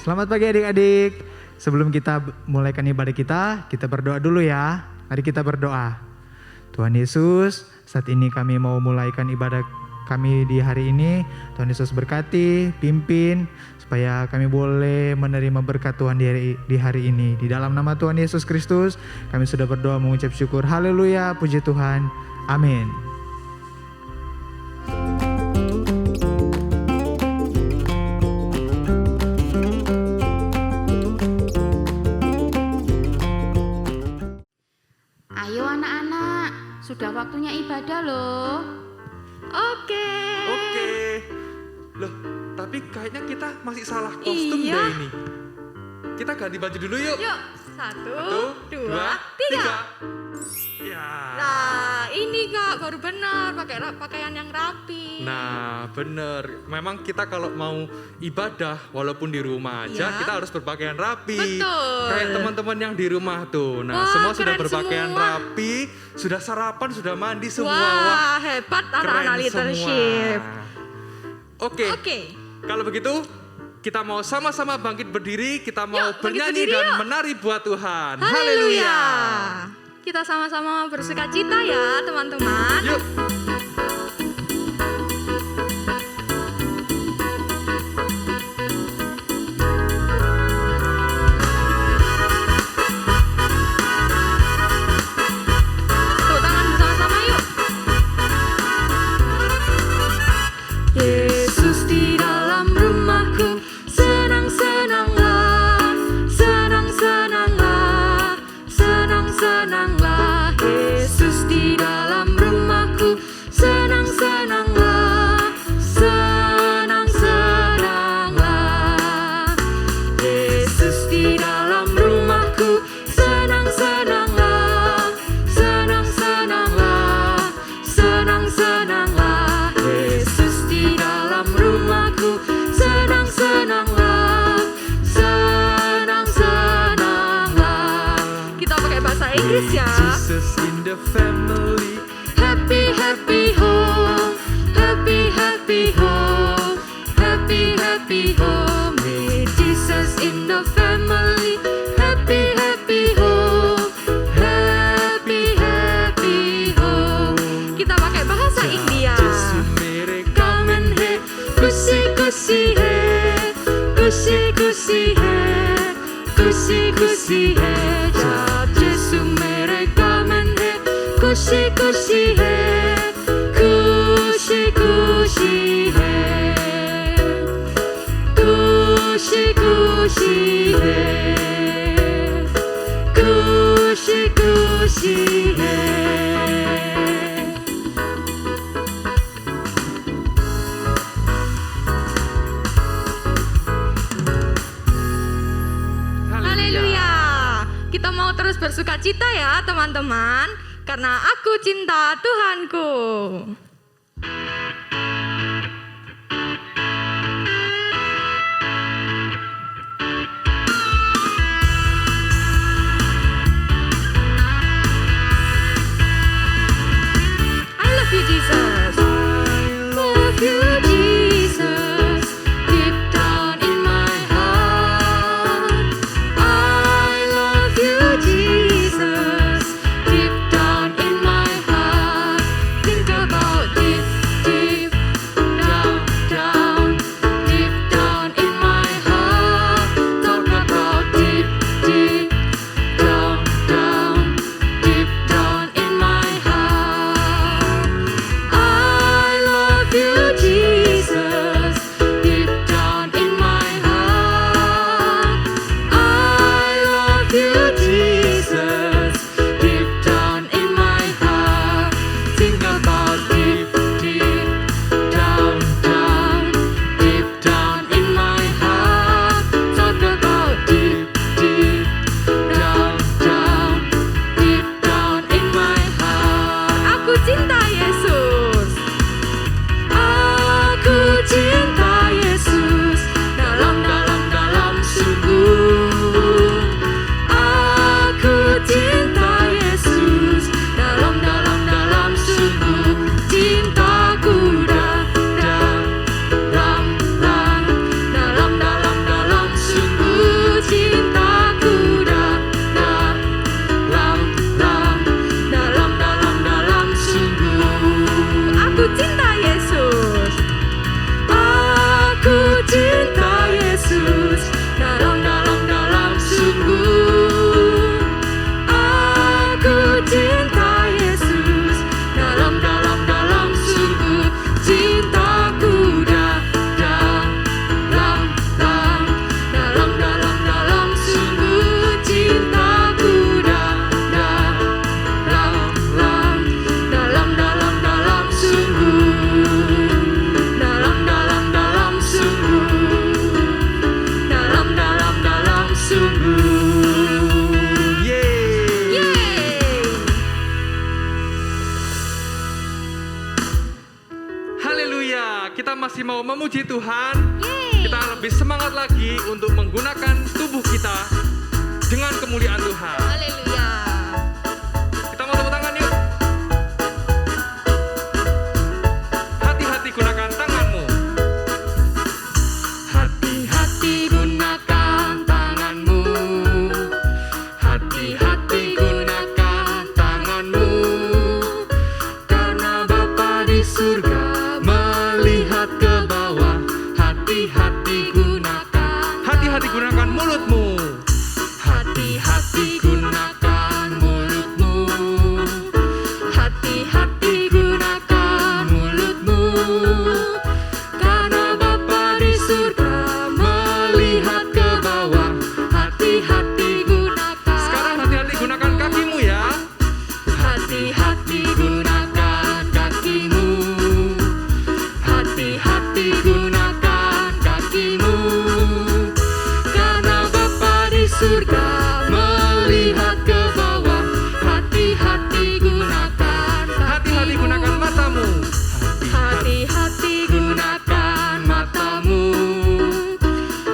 Selamat pagi adik-adik. Sebelum kita mulaikan ibadah kita berdoa dulu ya. Mari kita berdoa. Tuhan Yesus, saat ini kami mau mulaikan ibadah kami di hari ini. Tuhan Yesus berkati, pimpin, supaya kami boleh menerima berkat Tuhan di hari ini. Di dalam nama Tuhan Yesus Kristus, kami sudah berdoa mengucap syukur. Haleluya, puji Tuhan. Amin. Ayo anak-anak, sudah waktunya ibadah loh. Oke. Loh, tapi kayaknya kita masih salah kostum deh ini. Kita ganti baju dulu yuk. Yuk, 1, 2, 3. Ya. Nah, ini Kak baru benar pakai pakaian yang rapi. Nah, bener. Memang kita kalau mau ibadah walaupun di rumah aja Ya. kita harus berpakaian rapi. Betul. Kayak teman-teman yang di rumah tuh. Nah, Wah, semua sudah keren berpakaian semua. rapi, sudah sarapan, sudah mandi semua. Wah, hebat anak-anak Keren leadership. semua. Oke. Kalau begitu kita mau sama-sama bangkit berdiri, kita mau Yuk, bangkit bernyanyi berdiri, dan yuk. menari buat Tuhan. Haleluya. Kita sama-sama bersukacita ya, teman-teman. Yuk. Tepuk tangan bersama-sama yuk. Yesus di dalam rumahku, senang-senanglah, senang-senanglah, senang-senanglah. Yesus di dalam rumahku, senang-senanglah, senang-senanglah. Yesus di dalam rumahku, senang-senanglah, senang-senanglah, senang-senanglah. Yesus di dalam rumahku, senang-senanglah, senang-senanglah. Kita pakai bahasa Inggris ya. Jesus in the family. Happy, happy home, happy, happy home, happy, happy home. With Jesus in the family, happy, happy home, happy, happy home. Kita pakai bahasa India. Yesu mere Kamen hai, खुशी खुशी है, खुशी खुशी है, खुशी खुशी है. जब यीशु मेरे कामन है, खुशी खुशी है, खुशी खुशी है, खुशी खुशी है, खुशी खुशी है. Haleluya. Kita mau terus bersukacita ya teman-teman, karena aku cinta Tuhanku. I love you Jesus. Love you Jesus. Deep down in my heart. I love you Jesus. Deep down in my heart. Think about mau memuji Tuhan, kita lebih semangat lagi untuk menggunakan tubuh kita dengan kemuliaan Tuhan. Haleluya. Kita mau tepuk tangan yuk. Hati-hati gunakan tanganmu. Hati-hati gunakan tanganmu. Hati-hati gunakan tanganmu. Karena Bapa di surga melihat ke bawah. Hati-hati gunakan. Hati-hati gunakan mulutmu. Hati-hati gunakan mulutmu. Hati-hati gunakan mulutmu. Karena Bapa di surga melihat ke bawah. Hati-hati gunakan. Sekarang hati-hati gunakan kakimu ya. Hati-hati gunakan kakimu. Hati-hati gunakan kakimu. Karena Bapa di surga melihat ke bawah. Hati-hati gunakan Hati-hati gunakan matamu. Hati-hati gunakan matamu.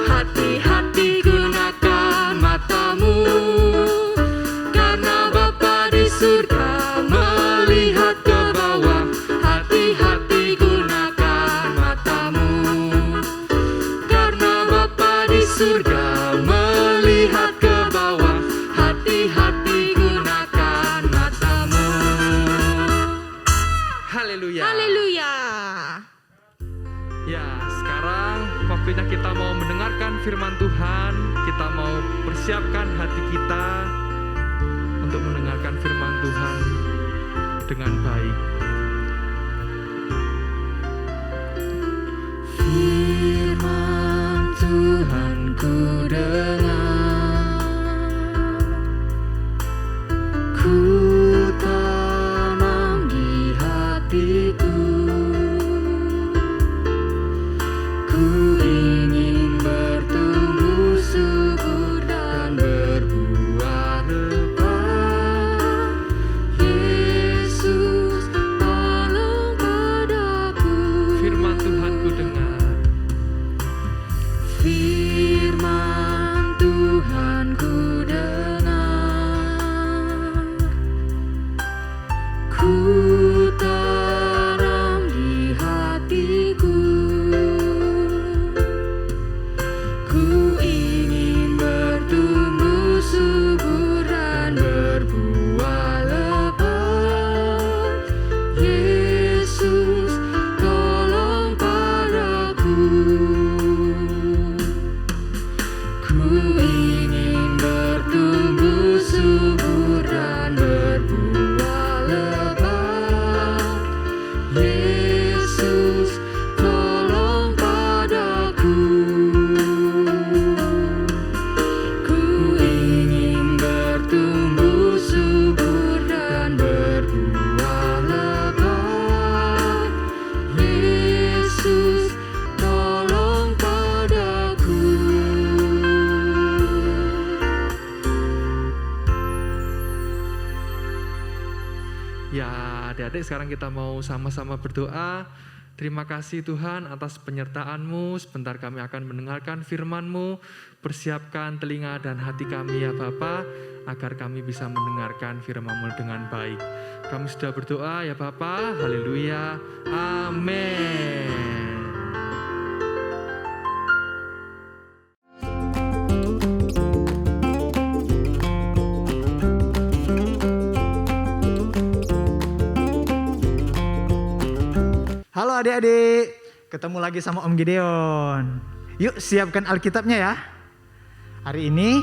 Hati-hati gunakan matamu. Karena Bapa di surga melihat ke bawah. Hati-hati gunakan matamu. Karena Bapa di surga melihat ke bawah. Hati-hati gunakan matamu. Haleluya. Haleluya. Ya, sekarang waktunya kita mau mendengarkan firman Tuhan. Kita mau persiapkan hati kita untuk mendengarkan firman Tuhan dengan baik. Firman Tuhan ku dengar, ku tanam di hatiku. Ku ingin bertumbuh subur dan berbuah lebat. Yesus, tolong padaku. Firman Tuhan ku dengar. Firman Tuhan ku dengar, ku tanam di hatiku. Ku ingin bertumbuh subur dan berbuah lebat. Yesus, tolong padaku. Ku ingin bertumbuh subur dan berbuah lebat. Yesus, tolong padaku. Ku ingin bertumbuh subur dan berbuah lebat. Yesus, tolong padaku. Ya, adik-adik sekarang kita mau sama-sama berdoa. Terima kasih Tuhan atas penyertaan-Mu. Sebentar kami akan mendengarkan firman-Mu. Persiapkan telinga dan hati kami ya Bapa, agar kami bisa mendengarkan firman-Mu dengan baik. Kami sudah berdoa ya Bapa. Haleluya. Amin. Halo adik-adik, ketemu lagi sama Om Gideon. Yuk siapkan Alkitabnya ya. Hari ini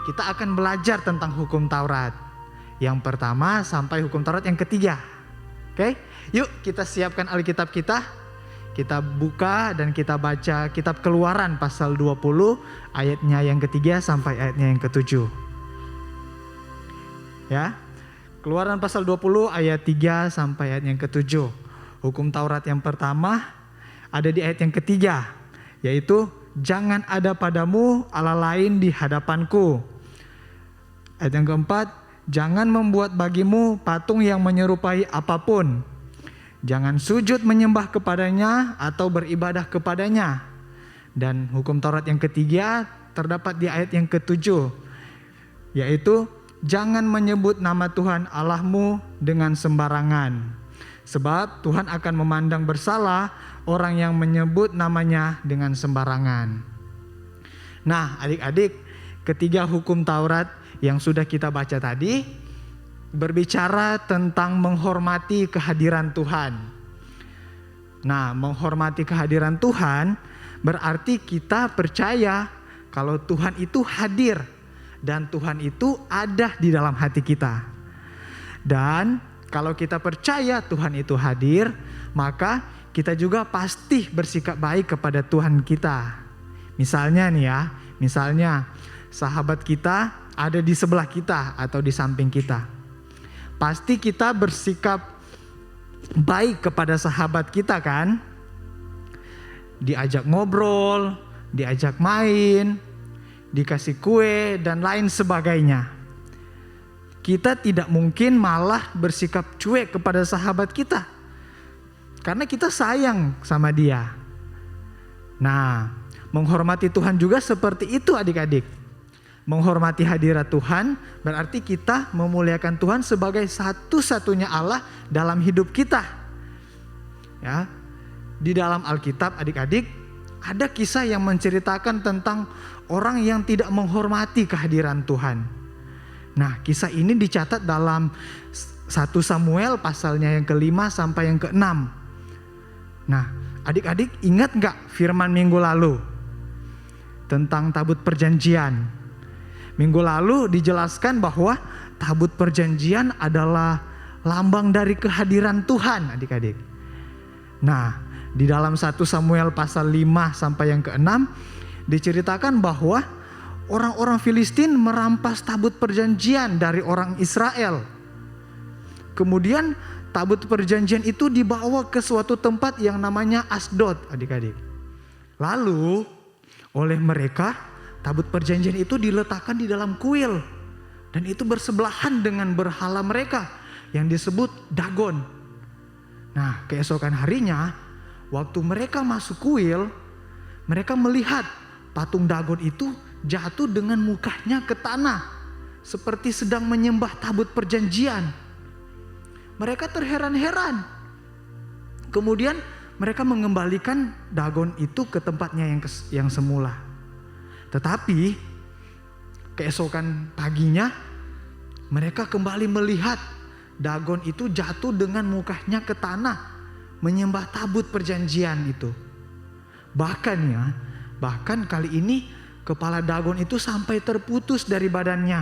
kita akan belajar tentang hukum Taurat. Yang pertama sampai hukum Taurat yang ketiga. Oke, yuk kita siapkan Alkitab kita. Kita buka dan kita baca kitab Keluaran pasal 20 ayatnya yang ketiga sampai ayatnya yang ketujuh. Ya, Keluaran pasal 20 ayat 3 sampai ayat yang ketujuh. Hukum Taurat yang pertama ada di ayat yang ketiga, yaitu jangan ada padamu Allah lain di hadapanku. Ayat yang keempat, jangan membuat bagimu patung yang menyerupai apapun. Jangan sujud menyembah kepadanya atau beribadah kepadanya. Dan hukum Taurat yang ketiga terdapat di ayat yang ke-7, yaitu jangan menyebut nama Tuhan Allahmu dengan sembarangan, sebab Tuhan akan memandang bersalah orang yang menyebut namanya dengan sembarangan. Nah, adik-adik, ketiga hukum Taurat yang sudah kita baca tadi berbicara tentang menghormati kehadiran Tuhan. Nah, menghormati kehadiran Tuhan berarti kita percaya kalau Tuhan itu hadir dan Tuhan itu ada di dalam hati kita. Dan kalau kita percaya Tuhan itu hadir, maka kita juga pasti bersikap baik kepada Tuhan kita. Misalnya nih ya, misalnya sahabat kita ada di sebelah kita atau di samping kita. Pasti kita bersikap baik kepada sahabat kita kan? Diajak ngobrol, diajak main, dikasih kue dan lain sebagainya. Kita tidak mungkin malah bersikap cuek kepada sahabat kita, karena kita sayang sama dia. Nah, menghormati Tuhan juga seperti itu adik-adik. Menghormati hadirat Tuhan berarti kita memuliakan Tuhan sebagai satu-satunya Allah dalam hidup kita. Ya, di dalam Alkitab adik-adik ada kisah yang menceritakan tentang orang yang tidak menghormati kehadiran Tuhan. Nah, kisah ini dicatat dalam 1 Samuel pasalnya yang ke-5 sampai yang ke-6. Nah, adik-adik ingat gak firman minggu lalu tentang tabut perjanjian? Minggu lalu dijelaskan bahwa tabut perjanjian adalah lambang dari kehadiran Tuhan adik-adik. Nah, di dalam 1 Samuel pasal 5 sampai yang ke-6 diceritakan bahwa orang-orang Filistin merampas tabut perjanjian dari orang Israel. Kemudian tabut perjanjian itu dibawa ke suatu tempat yang namanya Asdod adik-adik. Lalu oleh mereka tabut perjanjian itu diletakkan di dalam kuil. Dan itu bersebelahan dengan berhala mereka yang disebut Dagon. Nah, keesokan harinya waktu mereka masuk kuil, mereka melihat patung Dagon itu jatuh dengan mukanya ke tanah, seperti sedang menyembah tabut perjanjian. Mereka terheran-heran. Kemudian mereka mengembalikan Dagon itu ke tempatnya yang semula. Tetapi keesokan paginya mereka kembali melihat Dagon itu jatuh dengan mukanya ke tanah, menyembah tabut perjanjian itu. Bahkan kali ini kepala Dagon itu sampai terputus dari badannya.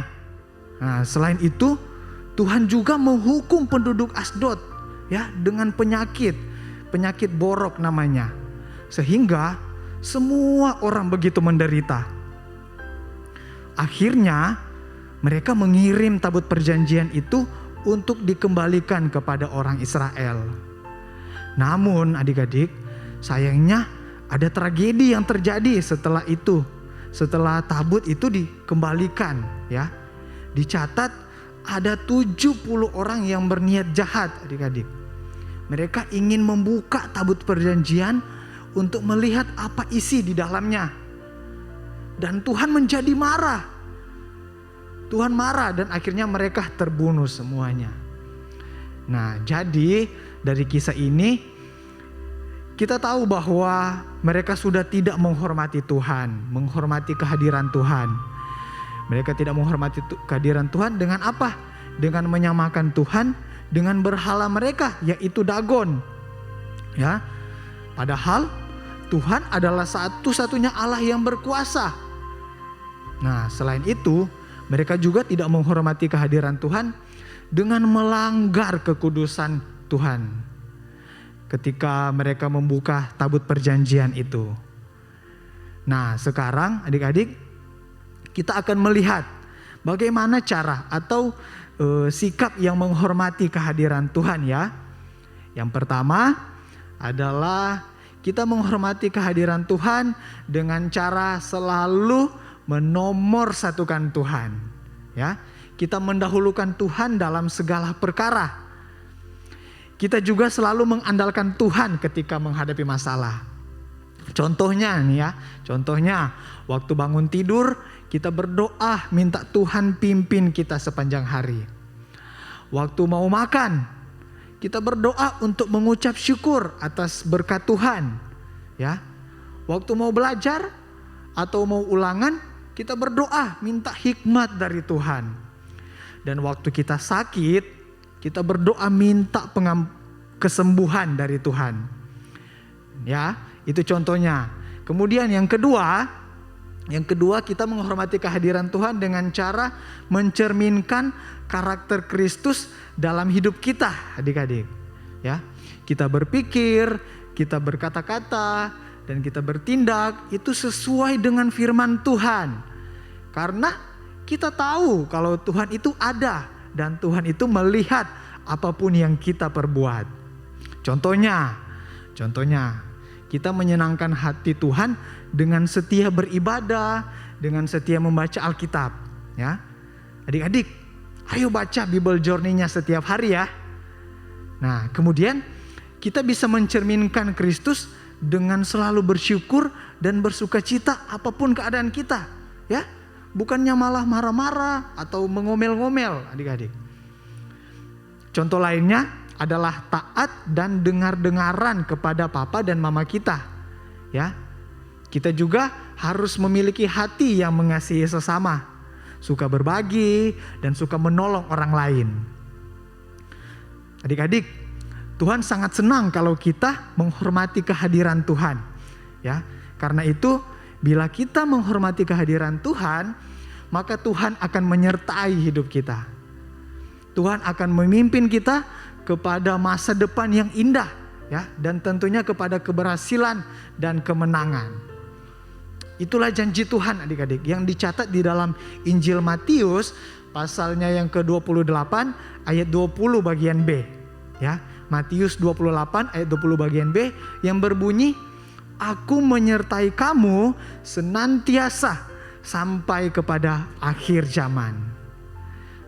Nah, selain itu Tuhan juga menghukum penduduk Asdod ya dengan penyakit borok namanya. Sehingga semua orang begitu menderita. Akhirnya mereka mengirim tabut perjanjian itu untuk dikembalikan kepada orang Israel. Namun adik-adik, sayangnya ada tragedi yang terjadi setelah itu. Setelah tabut itu dikembalikan ya. Dicatat ada 70 orang yang berniat jahat adik-adik. Mereka ingin membuka tabut perjanjian untuk melihat apa isi di dalamnya. Dan Tuhan menjadi marah. Tuhan marah dan akhirnya mereka terbunuh semuanya. Nah, jadi dari kisah ini kita tahu bahwa mereka sudah tidak menghormati Tuhan, menghormati kehadiran Tuhan. Mereka tidak menghormati kehadiran Tuhan dengan apa? Dengan menyamakan Tuhan dengan berhala mereka, yaitu Dagon. Ya. Padahal Tuhan adalah satu-satunya Allah yang berkuasa. Nah, selain itu, mereka juga tidak menghormati kehadiran Tuhan dengan melanggar kekudusan Tuhan. Ketika mereka membuka tabut perjanjian itu. Nah, sekarang adik-adik kita akan melihat bagaimana cara atau sikap yang menghormati kehadiran Tuhan ya. Yang pertama adalah kita menghormati kehadiran Tuhan dengan cara selalu menomorsatukan Tuhan. Ya, kita mendahulukan Tuhan dalam segala perkara. kita juga selalu mengandalkan Tuhan ketika menghadapi masalah. Contohnya nih ya, contohnya waktu bangun tidur kita berdoa minta Tuhan pimpin kita sepanjang hari. Waktu mau makan, kita berdoa untuk mengucap syukur atas berkat Tuhan. Ya. Waktu mau belajar atau mau ulangan, kita berdoa minta hikmat dari Tuhan. Dan waktu kita sakit, kita berdoa minta kesembuhan dari Tuhan. Ya, itu contohnya. Kemudian yang kedua kita menghormati kehadiran Tuhan dengan cara mencerminkan karakter Kristus dalam hidup kita, adik-adik. Ya, kita berpikir, kita berkata-kata, dan kita bertindak itu sesuai dengan firman Tuhan. Karena kita tahu kalau Tuhan itu ada dan Tuhan itu melihat apapun yang kita perbuat. Contohnya, kita menyenangkan hati Tuhan dengan setia beribadah, dengan setia membaca Alkitab. Ya, adik-adik, ayo baca Bible Journey-nya setiap hari ya. Nah, kemudian kita bisa mencerminkan Kristus dengan selalu bersyukur dan bersukacita apapun keadaan kita. Ya, bukannya malah marah-marah atau mengomel-ngomel, adik-adik. Contoh lainnya adalah taat dan dengar-dengaran kepada papa dan mama kita. Ya. Kita juga harus memiliki hati yang mengasihi sesama, suka berbagi dan suka menolong orang lain. Adik-adik, Tuhan sangat senang kalau kita menghormati kehadiran Tuhan. Ya. Karena itu, bila kita menghormati kehadiran Tuhan, maka Tuhan akan menyertai hidup kita. Tuhan akan memimpin kita kepada masa depan yang indah, ya, dan tentunya kepada keberhasilan dan kemenangan. Itulah janji Tuhan, adik-adik, yang dicatat di dalam Injil Matius pasalnya yang ke-28 ayat 20 bagian B, ya. Matius 28 ayat 20 bagian B yang berbunyi, "Aku menyertai kamu senantiasa sampai kepada akhir zaman."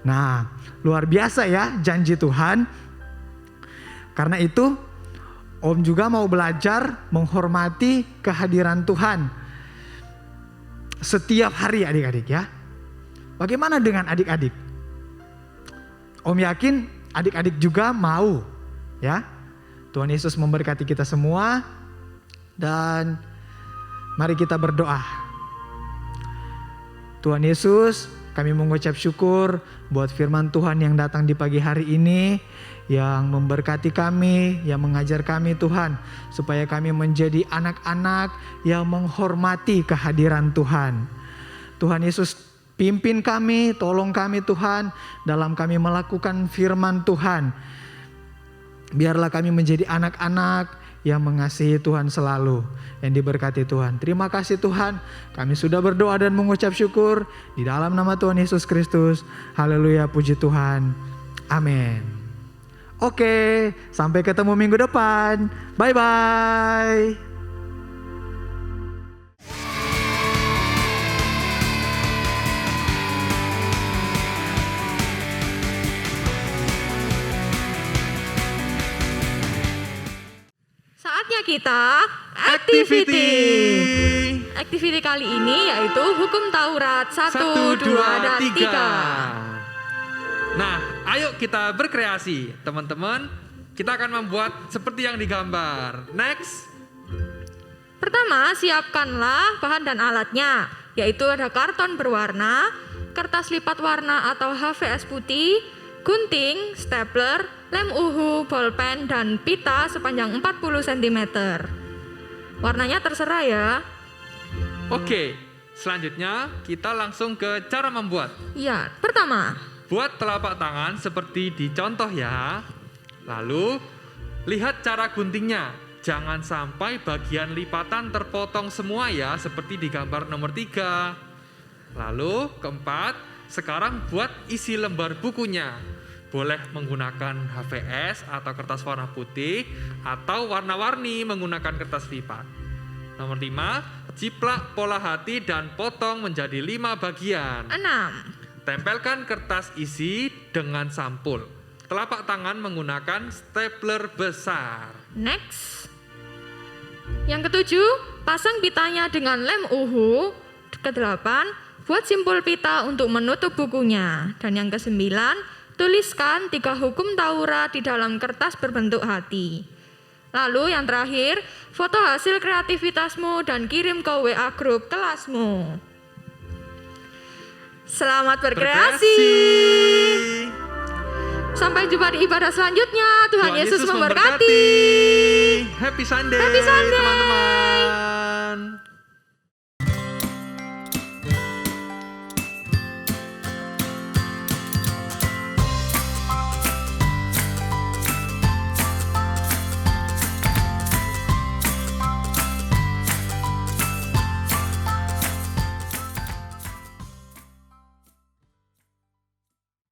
Nah, luar biasa ya janji Tuhan. Karena itu, Om juga mau belajar menghormati kehadiran Tuhan setiap hari, adik-adik ya. Bagaimana dengan adik-adik? Om yakin adik-adik juga mau ya. Tuhan Yesus memberkati kita semua dan mari kita berdoa. Tuhan Yesus, kami mengucap syukur buat firman Tuhan yang datang di pagi hari ini, yang memberkati kami, yang mengajar kami Tuhan, supaya kami menjadi anak-anak yang menghormati kehadiran Tuhan. Tuhan Yesus, pimpin kami, tolong kami Tuhan, dalam kami melakukan firman Tuhan. Biarlah kami menjadi anak-anak yang mengasihi Tuhan selalu, yang diberkati Tuhan. Terima kasih Tuhan, kami sudah berdoa dan mengucap syukur di dalam nama Tuhan Yesus Kristus. Haleluya, puji Tuhan. Amin. Oke, sampai ketemu minggu depan. Bye-bye. Saatnya kita activity. Activity kali ini yaitu hukum Taurat 1, 2, dan 3. Nah, ayo kita berkreasi. Teman-teman, kita akan membuat seperti yang digambar. Next. Pertama, siapkanlah bahan dan alatnya, yaitu ada karton berwarna, kertas lipat warna atau HVS putih, gunting, stapler, lem uhu, bolpen, dan pita sepanjang 40 cm. Warnanya terserah ya. Oke, selanjutnya kita langsung ke cara membuat. Ya, pertama. Buat telapak tangan seperti di contoh ya. Lalu, lihat cara guntingnya. Jangan sampai bagian lipatan terpotong semua ya, seperti di gambar nomor 3. Lalu, keempat, sekarang buat isi lembar bukunya. Boleh menggunakan HVS atau kertas warna putih, atau warna-warni menggunakan kertas lipat. Nomor 5, jiplak pola hati dan potong menjadi 5 bagian. 6. Tempelkan kertas isi dengan sampul. telapak tangan menggunakan stapler besar. Next. Yang ketujuh, pasang pitanya dengan lem uhu. Kedelapan, buat simpul pita untuk menutup bukunya. Dan yang kesembilan, tuliskan 3 hukum Taurat di dalam kertas berbentuk hati. Lalu yang terakhir, foto hasil kreativitasmu dan kirim ke WA grup kelasmu. Selamat berkreasi. Sampai jumpa di ibadah selanjutnya. Tuhan Yesus memberkati. Happy Sunday, Happy Sunday. teman-teman.